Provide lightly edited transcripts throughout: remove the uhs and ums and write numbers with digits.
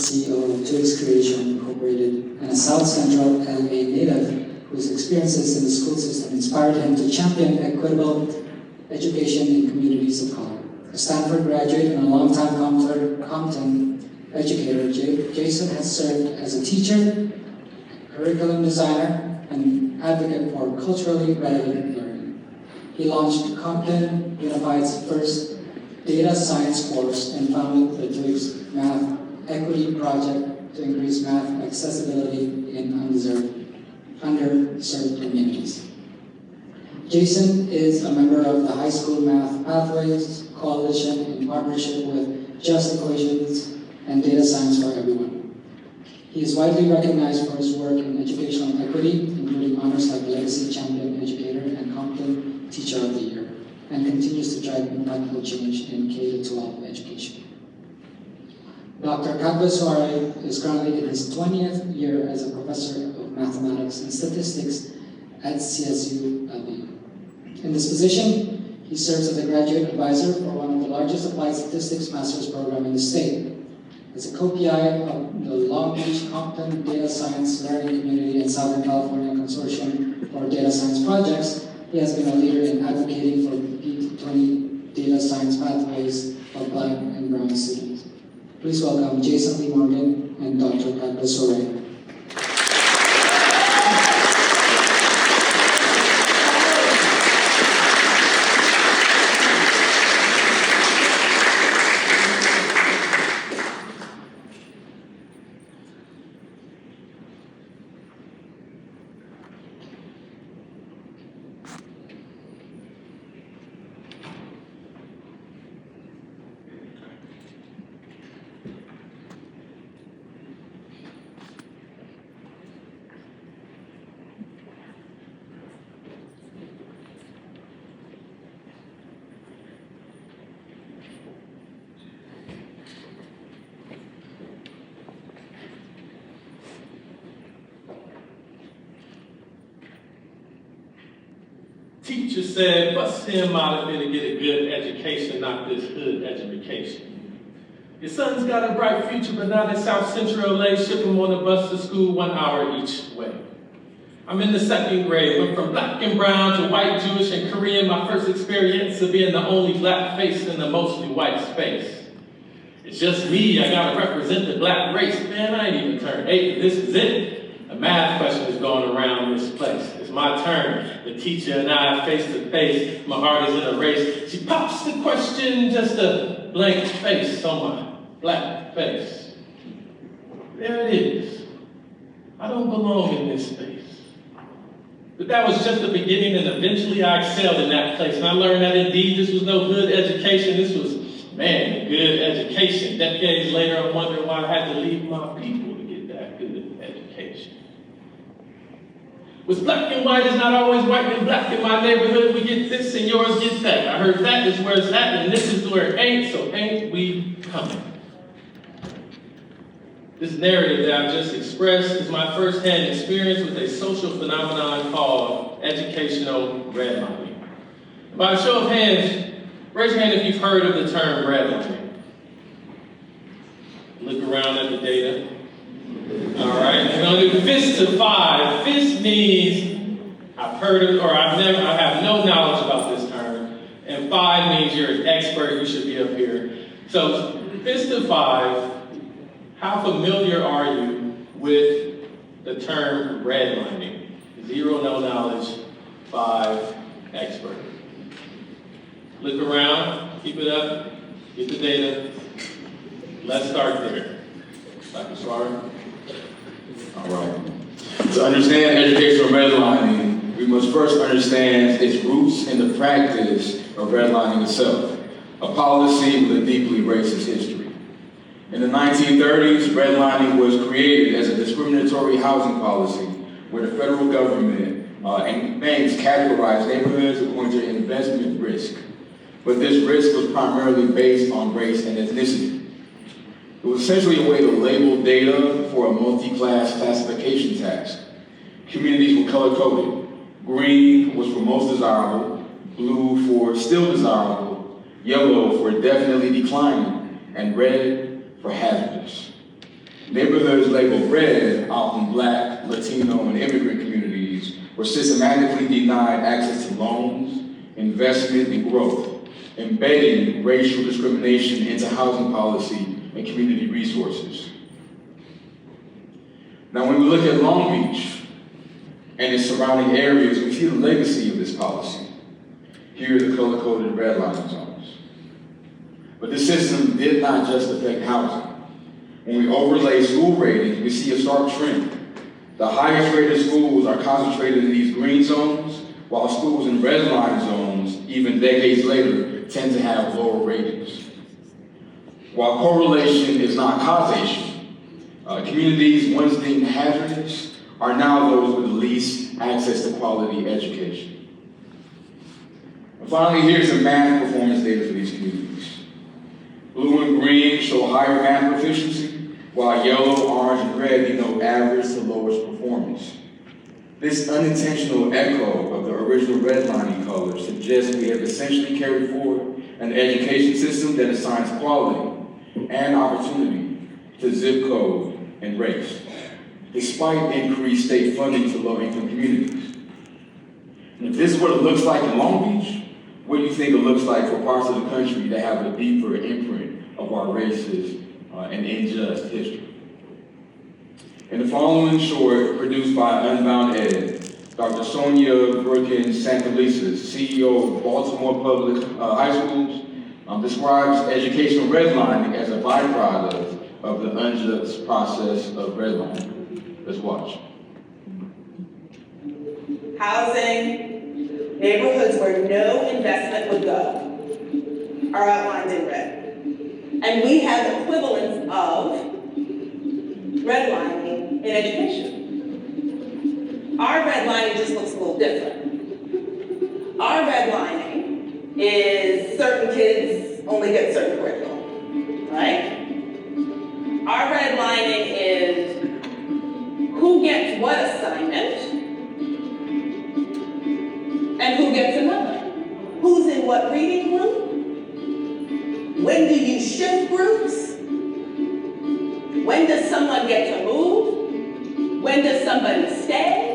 CEO of Twigs Creation Incorporated, and a South Central LA native whose experiences in the school system inspired him to champion equitable education in communities of color. A Stanford graduate and a longtime Compton educator, Jason has served as a teacher, curriculum designer, and advocate for culturally relevant learning. He launched Compton Unified's first data science course and founded the Twigs Math Equity Project to increase math accessibility in underserved communities. Jason is a member of the High School Math Pathways Coalition in partnership with Just Equations and Data Science for Everyone. He is widely recognized for his work in educational equity, including honors like Legacy Champion Educator and Compton Teacher of the Year, and continues to drive impactful change in K-12 education. Dr. Kagba Suaray is currently in his 20th year as a professor of mathematics and statistics at CSU LB. In this position, he serves as a graduate advisor for one of the largest applied statistics master's program in the state. As a co-PI of the Long Beach Compton Data Science Learning Community in Southern California Consortium for Data Science Projects, he has been a leader in advocating for P20 data science pathways of Black and brown students. Please welcome Jason Lee Morgan and Dr. Kagba Suaray. Teacher said, bust him out of here to get a good education, not this hood education. Your son's got a bright future, but not in South Central LA. Ship him on a bus to school 1 hour each way. I'm in the 2nd grade, went from Black and brown to white, Jewish, and Korean. My first experience of being the only Black face in the mostly white space. It's just me, I gotta represent the Black race. Man, I ain't even turned 8, this is it. A math question is going around this place. It's my turn. The teacher and I face to face. My heart is in a race. She pops the question, just a blank face on my Black face. There it is. I don't belong in this space. But that was just the beginning, and eventually I excelled in that place. And I learned that indeed this was no hood education. This was, man, good education. Decades later, I'm wondering why I had to leave my people to get that good education. With black and white is not always white and black in my neighborhood. We get this and yours get that. I heard that is where it's at and this is where it ain't, so ain't we coming. This narrative that I've just expressed is my first-hand experience with a social phenomenon called educational redlining. By a show of hands, raise your hand if you've heard of the term redlining. Look around at the data. All right, we're gonna do fist to 5. Fist means I've heard of, or I have no knowledge about this term. And 5 means you're an expert, you should be up here. So fist to 5, how familiar are you with the term redlining? 0, no knowledge, 5, expert. Look around, keep it up, get the data. Let's start there. Dr. Suaray. All right. To understand educational redlining, we must first understand its roots in the practice of redlining itself, a policy with a deeply racist history. In the 1930s, redlining was created as a discriminatory housing policy where the federal government and banks categorized neighborhoods according to investment risk. But this risk was primarily based on race and ethnicity. It was essentially a way to label data for a multi-class classification task. Communities were color-coded. Green was for most desirable, blue for still desirable, yellow for definitely declining, and red for hazardous. Neighborhoods labeled red, often Black, Latino, and immigrant communities, were systematically denied access to loans, investment, and growth, embedding racial discrimination into housing policy and community resources. Now, when we look at Long Beach and its surrounding areas, we see the legacy of this policy. Here are the color-coded redlining zones. But this system did not just affect housing. When we overlay school ratings, we see a stark trend. The highest rated schools are concentrated in these green zones, while schools in redline zones, even decades later, tend to have lower ratings. While correlation is not causation, communities once deemed hazardous are now those with the least access to quality education. And finally, here's the math performance data for these communities. Blue and green show higher math proficiency, while yellow, orange, and red denote average to lowest performance. This unintentional echo of the original redlining color suggests we have essentially carried forward an education system that assigns quality and opportunity to zip code and race, despite increased state funding to low-income communities. And if this is what it looks like in Long Beach, what do you think it looks like for parts of the country that have a deeper imprint of our racist and unjust history? In the following short, produced by Unbound Ed, Dr. Sonia Brookins-Santelices, CEO of Baltimore Public High Schools, describes educational redlining as a byproduct of the unjust process of redlining. Let's watch. Housing, neighborhoods where no investment would go are outlined in red. And we have equivalents of redlining in education. Our redlining just looks a little different. Our redlining is certain kids only get certain curriculum, right? Our redlining is who gets what assignment and who gets another. Who's in what reading group? When do you shift groups? When does someone get to move? When does somebody stay?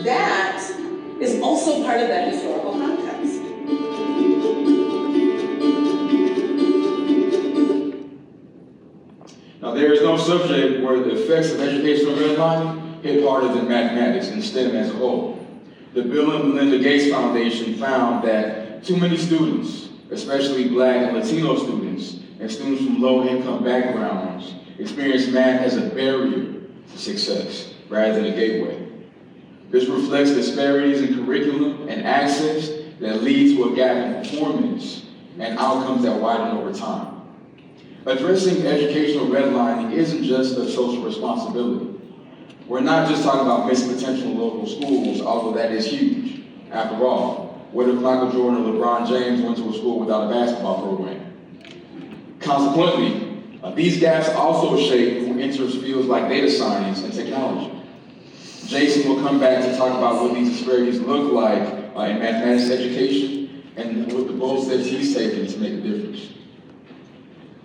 That is also part of that historical context. Now, there is no subject where the effects of educational redlining hit harder than mathematics and STEM as a whole. The Bill and Melinda Gates Foundation found that too many students, especially Black and Latino students, and students from low-income backgrounds, experience math as a barrier to success rather than a gateway. This reflects disparities in curriculum and access that lead to a gap in performance and outcomes that widen over time. Addressing educational redlining isn't just a social responsibility. We're not just talking about missed potential in local schools, although that is huge. After all, what if Michael Jordan or LeBron James went to a school without a basketball program? Consequently, these gaps also shape who enters fields like data science and technology. Jason will come back to talk about what these disparities look like in mathematics education and what the bold steps he's taken to make a difference.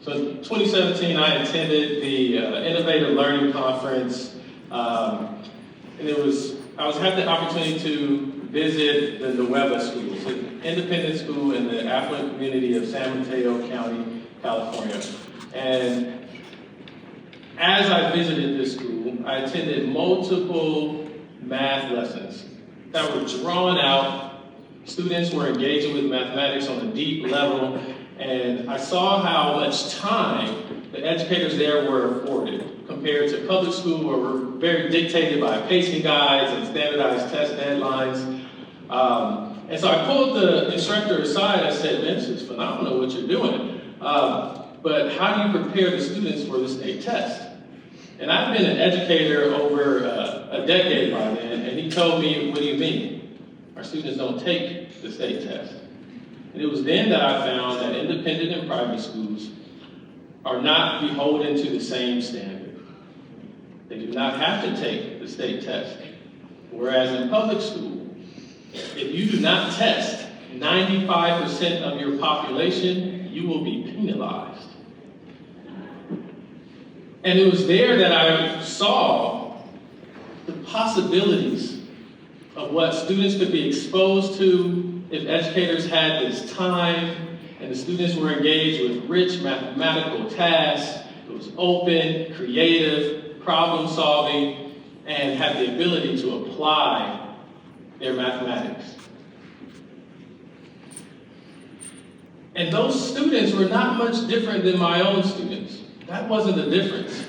So in 2017, I attended the Innovative Learning Conference, and I had the opportunity to visit the Nueva School. It's an independent school in the affluent community of San Mateo County, California. And as I visited this school, I attended multiple math lessons that were drawn out. Students were engaging with mathematics on a deep level, and I saw how much time the educators there were afforded compared to public school, where we're very dictated by pacing guides and standardized test deadlines. And so I pulled the instructor aside. I said, "Man, this is phenomenal what you're doing. But how do you prepare the students for the state test?" And I've been an educator over a decade by then, and he told me, "What do you mean? Our students don't take the state test." And it was then that I found that independent and private schools are not beholden to the same standard. They do not have to take the state test. Whereas in public school, if you do not test 95% of your population, you will be penalized. And it was there that I saw the possibilities of what students could be exposed to if educators had this time and the students were engaged with rich mathematical tasks. It was open, creative, problem solving, and had the ability to apply their mathematics. And those students were not much different than my own students. That wasn't the difference.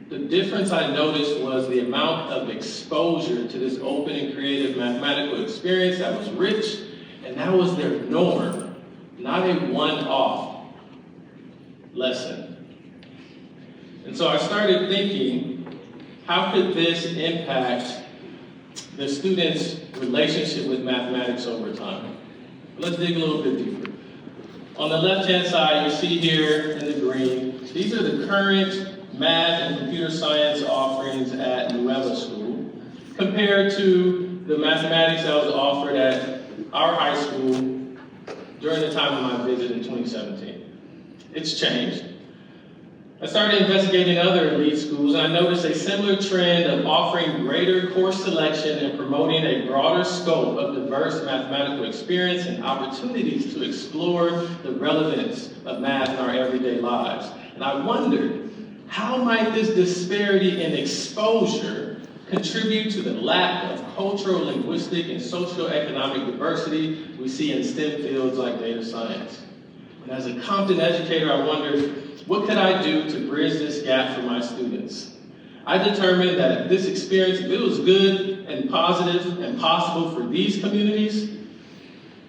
The difference I noticed was the amount of exposure to this open and creative mathematical experience that was rich, and that was their norm, not a one-off lesson. And so I started thinking, how could this impact the students' relationship with mathematics over time? Let's dig a little bit deeper. On the left-hand side, you see here in the green, these are the current math and computer science offerings at Nueva School compared to the mathematics that was offered at our high school during the time of my visit in 2017. It's changed. I started investigating other elite schools, and I noticed a similar trend of offering greater course selection and promoting a broader scope of diverse mathematical experience and opportunities to explore the relevance of math in our everyday lives. And I wondered, how might this disparity in exposure contribute to the lack of cultural, linguistic, and socioeconomic diversity we see in STEM fields like data science? And as a Compton educator, I wondered, what could I do to bridge this gap for my students? I determined that if this experience, if it was good and positive and possible for these communities,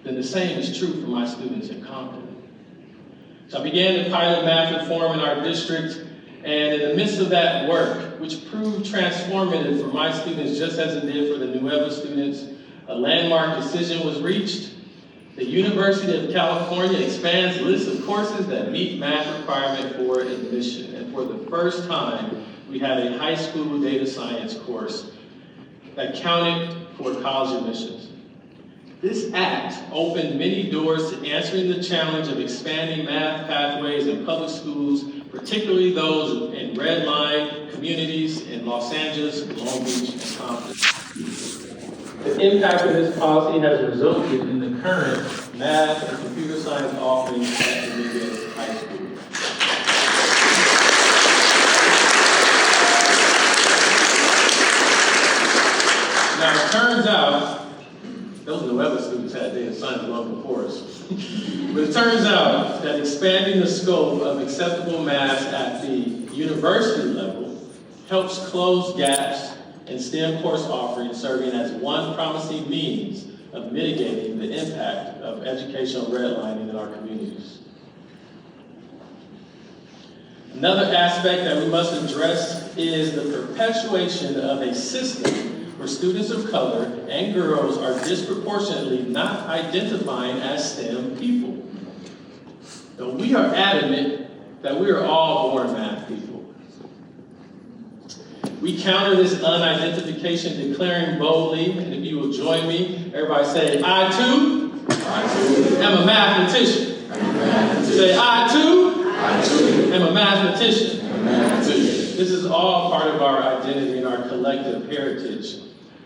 then the same is true for my students in Compton. So I began to pilot math reform in our district, and in the midst of that work, which proved transformative for my students just as it did for the Nueva students, a landmark decision was reached. The University of California expands the list of courses that meet math requirement for admission. And for the first time, we had a high school data science course that counted for college admissions. This act opened many doors to answering the challenge of expanding math pathways in public schools, particularly those in redlined communities in Los Angeles, Long Beach, and Compton. The impact of this policy has resulted in the current math and computer science offerings at Dominguez High School. Now, it turns out, those Nueva students had data science long before us. But it turns out that expanding the scope of acceptable math at the university level helps close gaps in STEM course offerings, serving as one promising means of mitigating the impact of educational redlining in our communities. Another aspect that we must address is the perpetuation of a system where students of color and girls are disproportionately not identifying as STEM people. Though we are adamant that we are all born math people. We counter this unidentification, declaring boldly, and if you will join me, everybody say, I too am a mathematician. Say, I too am a mathematician. This is all part of our identity and our collective heritage.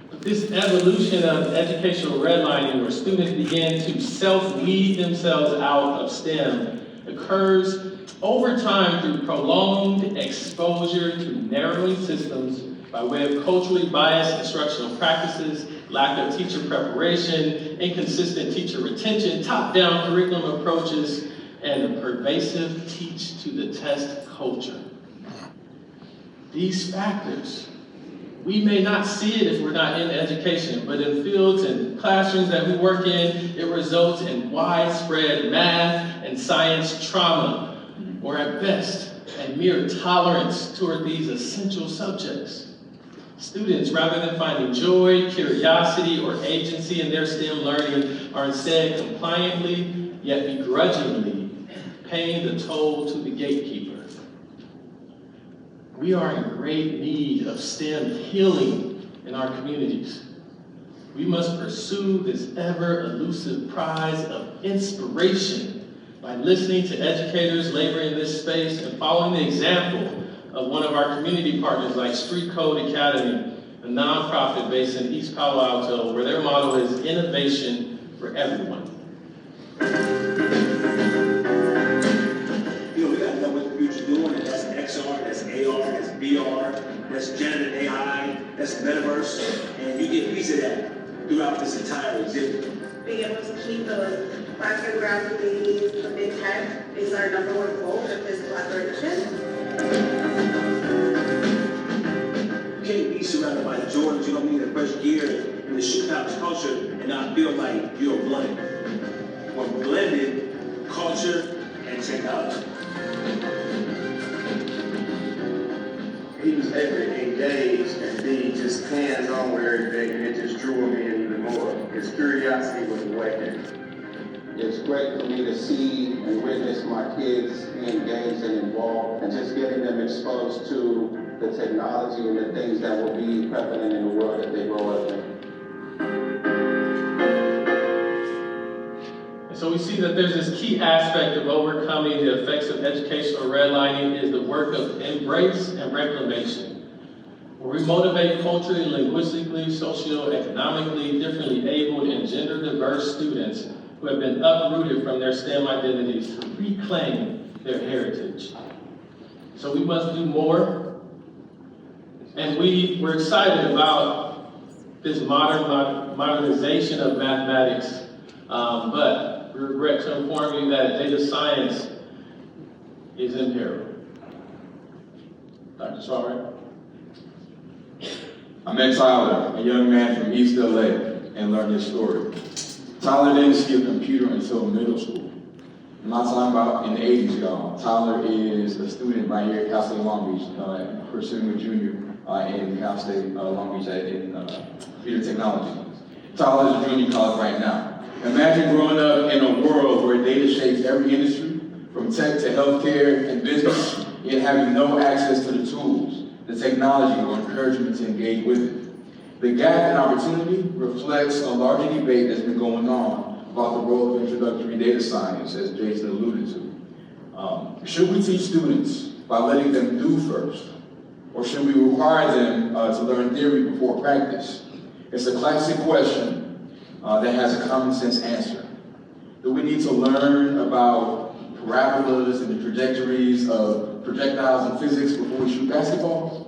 But this evolution of educational redlining, where students begin to self-weed themselves out of STEM, occurs over time through prolonged exposure to narrowing systems by way of culturally biased instructional practices, lack of teacher preparation, inconsistent teacher retention, top-down curriculum approaches, and a pervasive teach-to-the-test culture. These factors, we may not see it if we're not in education, but in fields and classrooms that we work in, it results in widespread math and science trauma, or at best, a mere tolerance toward these essential subjects. Students, rather than finding joy, curiosity, or agency in their STEM learning, are instead compliantly, yet begrudgingly, paying the toll to the gatekeeper. We are in great need of STEM healing in our communities. We must pursue this ever-elusive prize of inspiration by listening to educators laboring in this space and following the example of one of our community partners like Street Code Academy, a nonprofit based in East Palo Alto, where their motto is innovation for everyone. You know, we gotta know what the future's doing, and that's XR, that's AR, that's VR, that's generative AI, that's metaverse, and you get a piece of that throughout this entire exhibit. Being able to keep the Black geographic communities amid tech is our number one goal of this collaboration. You can't be surrounded by Jordans, you don't need the fresh gear and the shoe house culture and not feel like you're blended. We're blended culture and technology. He was able to engage and be just hands-on with everything, and it just drew him in even more. His curiosity was awakened. It's great for me to see and witness my kids engaged and involved, and just getting them exposed to the technology and the things that will be prevalent in the world that they grow up in. So we see that there's this key aspect of overcoming the effects of educational redlining is the work of embrace and reclamation, where we motivate culturally, linguistically, socioeconomically, differently abled, and gender diverse students who have been uprooted from their STEM identities to reclaim their heritage. So we must do more, and we're excited about this modernization of mathematics, but we regret to inform you that data science is in peril. Dr. Suaray. I met Tyler, a young man from East LA, and learned his story. Tyler didn't see a computer until middle school. I'm not talking about in the 80s, y'all. Tyler is a student right here at Cal State Long Beach, pursuing a junior in Cal State Long Beach in computer technology. Tyler is a junior in college right now. Imagine growing up in a world where data shapes every industry, from tech to healthcare and business, yet having no access to the tools, the technology, or encouragement to engage with it. The gap in opportunity reflects a larger debate that's been going on about the role of introductory data science, as Jason alluded to. Should we teach students by letting them do first? Or should we require them to learn theory before practice? It's a classic question that has a common sense answer. Do we need to learn about parabolas and the trajectories of projectiles in physics before we shoot basketballs?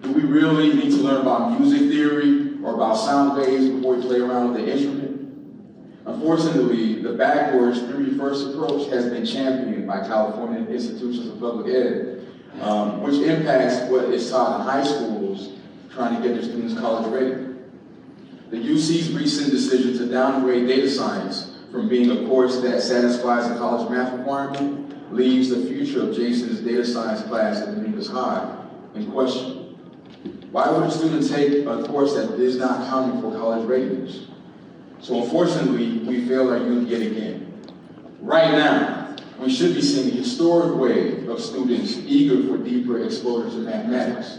Do we really need to learn about music theory or about sound waves before we play around with the instrument? Unfortunately, the backwards theory-first approach has been championed by California institutions of public ed, which impacts what is taught in high schools trying to get their students college ready. The UC's recent decision to downgrade data science from being a course that satisfies the college math requirement leaves the future of Jason's data science class at Dominguez High in question. Why would a student take a course that is not counting for college readiness? So unfortunately, we fail our youth yet again. Right now, we should be seeing a historic wave of students eager for deeper exposure to mathematics.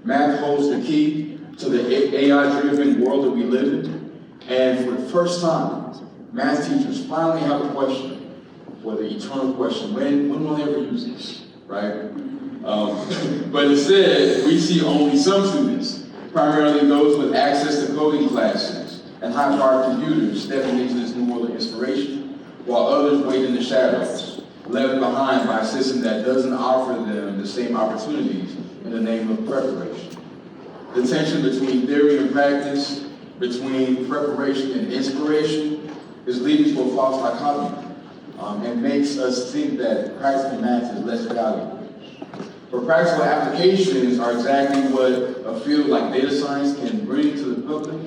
Math holds the key to the AI-driven world that we live in, and for the first time, math teachers finally have a question, for the eternal question, when will they ever use this, right? But instead, we see only some students, primarily those with access to coding classes and high-powered computers, stepping into this new world of inspiration, while others wait in the shadows, left behind by a system that doesn't offer them the same opportunities in the name of preparation. The tension between theory and practice, between preparation and inspiration, is leading to a false dichotomy and makes us think that practical math is less valuable. But practical applications are exactly what a field like data science can bring to the public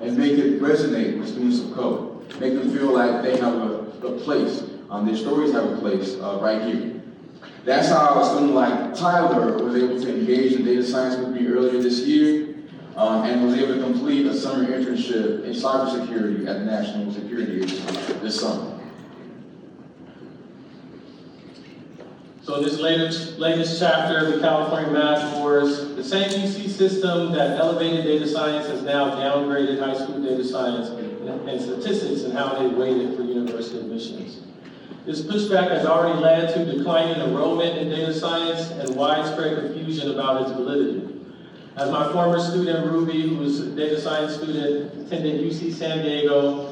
and make it resonate with students of color, make them feel like they have a place, their stories have a place right here. That's how a student like Tyler was able to engage in data science with me earlier this year and was able to complete a summer internship in cybersecurity at the National Security Agency this summer. So this latest chapter of the California Math Wars, the same UC system that elevated data science has now downgraded high school data science and statistics and how they weighted for university admissions. This pushback has already led to declining enrollment in data science and widespread confusion about its validity. As my former student, Ruby, who was a data science student, attended UC San Diego,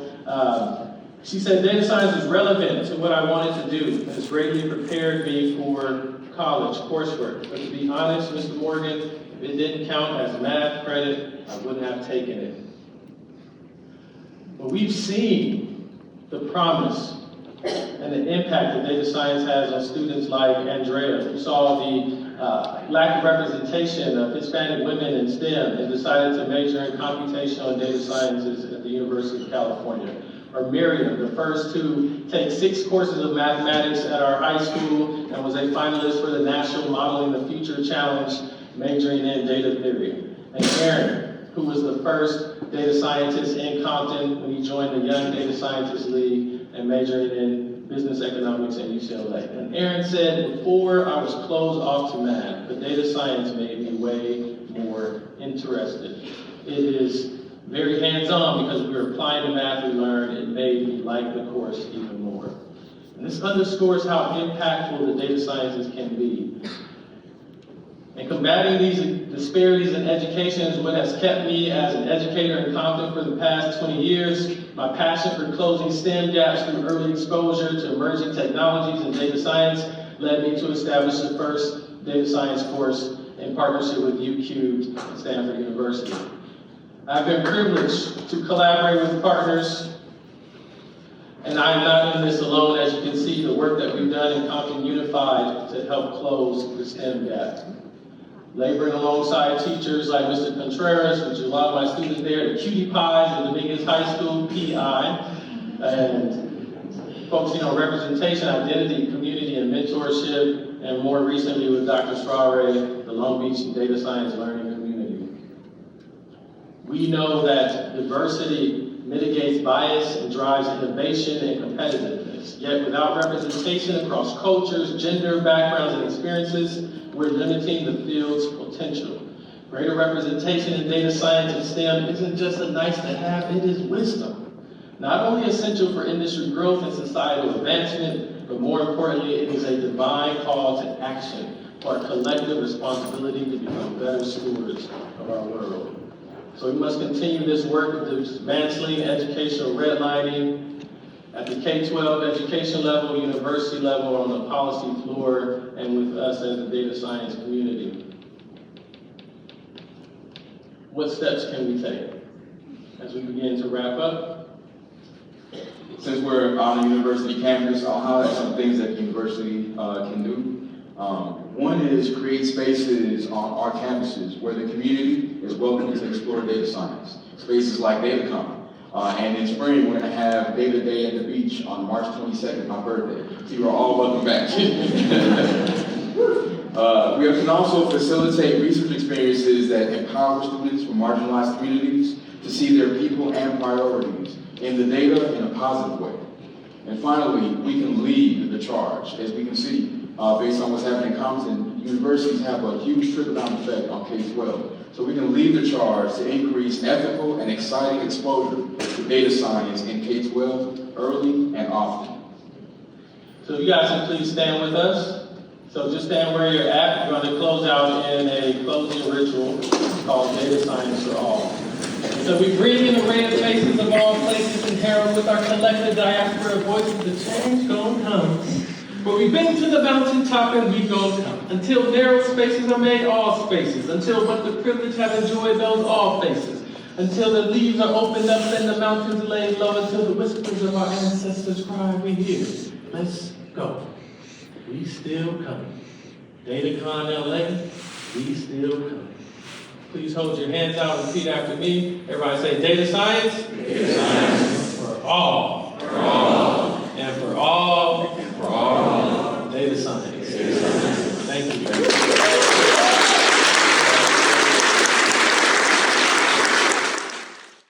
she said data science was relevant to what I wanted to do, and it's greatly prepared me for college coursework. But to be honest, Mr. Morgan, if it didn't count as math credit, I wouldn't have taken it. But we've seen the promise and the impact that data science has on students like Andrea, who saw the lack of representation of Hispanic women in STEM and decided to major in computational and data sciences at the University of California. Or Miriam, the first to take 6 courses of mathematics at our high school and was a finalist for the National Modeling the Future Challenge, majoring in data theory. And Aaron, who was the first data scientist in Compton when he joined the Young Data Scientist League and majoring in business economics at UCLA. And Aaron said, before I was closed off to math, but data science made me way more interested. It is very hands-on because we were applying the math we learned. It made me like the course even more. And this underscores how impactful the data sciences can be. And combating these disparities in education is what has kept me as an educator in Compton for the past 20 years. My passion for closing STEM gaps through early exposure to emerging technologies and data science led me to establish the first data science course in partnership with UQ at Stanford University. I've been privileged to collaborate with partners, and I'm not in this alone. As you can see, the work that we've done in Compton Unified to help close the STEM gap. Laboring alongside teachers like Mr. Contreras, which is a lot of my students there, the Cutie Pies at Dominguez High School, PI, and focusing on representation, identity, community, and mentorship, and more recently with Dr. Suaray, the Long Beach Data Science Learning Community. We know that diversity mitigates bias and drives innovation and competitiveness. Yet without representation across cultures, gender, backgrounds, and experiences, we're limiting the field's potential. Greater representation in data science and STEM isn't just a nice to have, it is wisdom. Not only essential for industry growth and societal advancement, but more importantly, it is a divine call to action for our collective responsibility to become better stewards of our world. So we must continue this work of dismantling educational redlining at the K-12 education level, university level, on the policy floor, and with us as the data science community. What steps can we take as we begin to wrap up? Since we're on the university campus, I'll highlight some things that the university can do. One is create spaces on our campuses where the community is welcome to explore data science. Spaces like DataCon. And in spring, we're going to have Data Day at the beach on March 22nd, my birthday. So you are all welcome back. We can also facilitate research experiences that empower students from marginalized communities to see their people and priorities in the data in a positive way. And finally, we can lead the charge. As we can see, based on what's happening in Compton, universities have a huge trickle-down effect on K-12. So we can lead the charge to increase ethical and exciting exposure to data science in K-12 early and often. So you guys can please stand with us. So just stand where you're at. We're going to close out in a closing ritual called Data Science for All. So we bring in the red faces of all places and herald with our collective diaspora voices the change gon' come. But we've been to the mountaintop and we gon' come. Until narrow spaces are made all spaces. Until what the privileged have enjoyed those all faces. Until the leaves are opened up and the mountains laid low. Until the whispers of our ancestors cry, we hear. Let's go. We still coming. DataCon LA, we still coming. Please hold your hands out and repeat after me. Everybody say data science. Data science for all.